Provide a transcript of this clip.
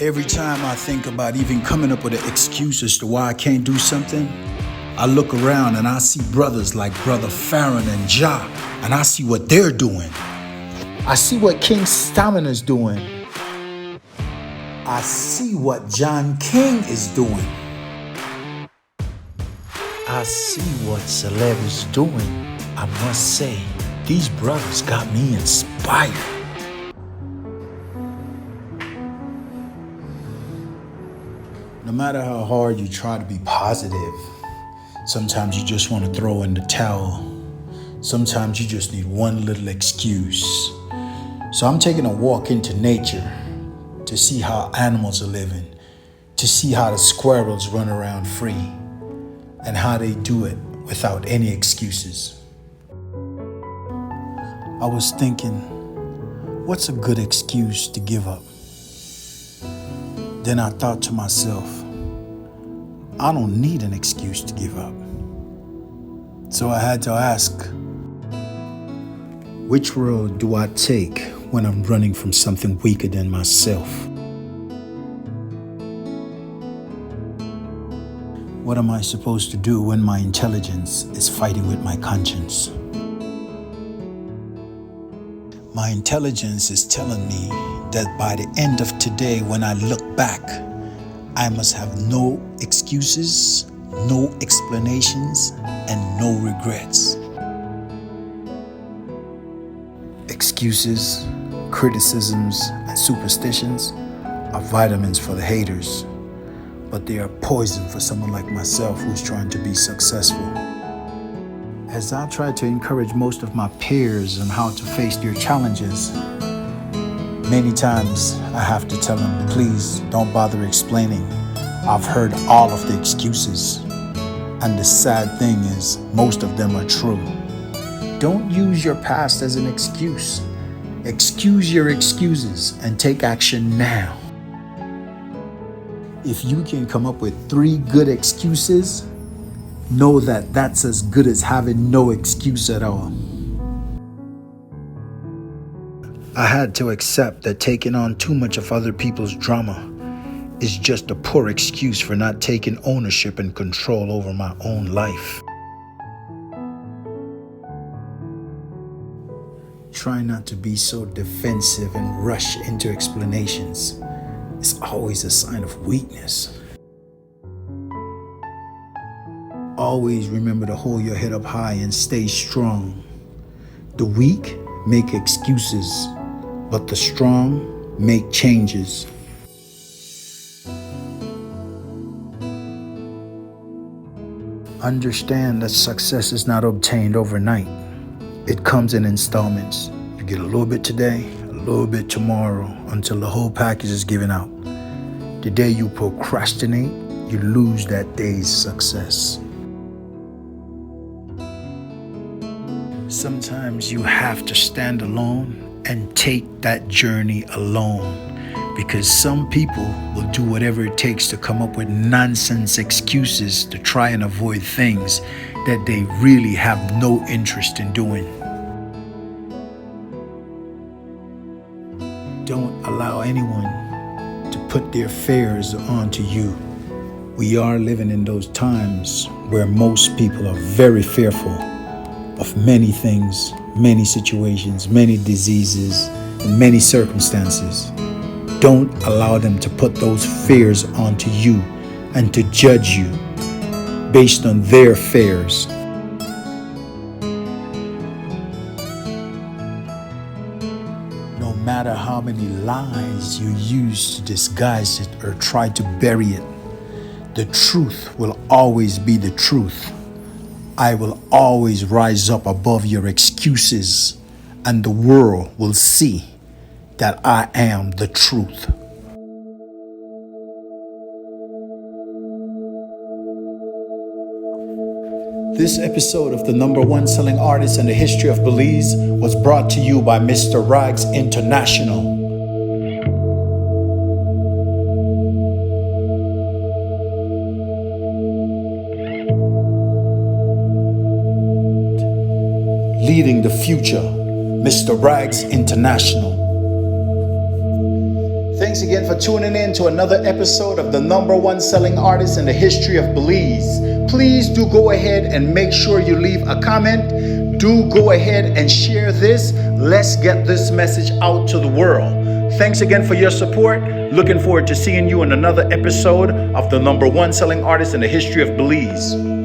Every time I think about even coming up with an excuse as to why I can't do something, I look around and I see brothers like Brother Farron and Ja, and I see what they're doing. I see what King Stamina's doing. I see what John King is doing. I see what Celeb is doing. I must say, these brothers got me inspired. No matter how hard you try to be positive, sometimes you just want to throw in the towel. Sometimes you just need one little excuse. So I'm taking a walk into nature to see how animals are living, to see how the squirrels run around free, and how they do it without any excuses. I was thinking, what's a good excuse to give up? Then I thought to myself, I don't need an excuse to give up. So I had to ask, which road do I take when I'm running from something weaker than myself? What am I supposed to do when my intelligence is fighting with my conscience? My intelligence is telling me that by the end of today, when I look back, I must have no excuses, no explanations, and no regrets. Excuses, criticisms, and superstitions are vitamins for the haters, but they are poison for someone like myself who's trying to be successful. As I try to encourage most of my peers on how to face their challenges, many times I have to tell them, please don't bother explaining. I've heard all of the excuses. And the sad thing is, most of them are true. Don't use your past as an excuse. Excuse your excuses and take action now. If you can come up with 3 good excuses, know that that's as good as having no excuse at all. I had to accept that taking on too much of other people's drama is just a poor excuse for not taking ownership and control over my own life. Try not to be so defensive and rush into explanations. It's always a sign of weakness. Always remember to hold your head up high and stay strong. The weak make excuses, but the strong make changes. Understand that success is not obtained overnight. It comes in installments. You get a little bit today, a little bit tomorrow, until the whole package is given out. The day you procrastinate, you lose that day's success. Sometimes you have to stand alone and take that journey alone, because some people will do whatever it takes to come up with nonsense excuses to try and avoid things that they really have no interest in doing. Don't allow anyone to put their fears onto you. We are living in those times where most people are very fearful of many things, many situations, many diseases, and many circumstances. Don't allow them to put those fears onto you and to judge you based on their fears. No matter how many lies you use to disguise it or try to bury it, the truth will always be the truth. I will always rise up above your excuses, and the world will see that I am the truth. This episode of the #1 selling artist in the history of Belize was brought to you by Mr. Rags International. Leading the future, Mr. Rags International. Thanks again for tuning in to another episode of the number one selling artist in the history of Belize. Please do go ahead and make sure you leave a comment. Do go ahead and share this. Let's get this message out to the world. Thanks again for your support. Looking forward to seeing you in another episode of the number one selling artist in the history of Belize.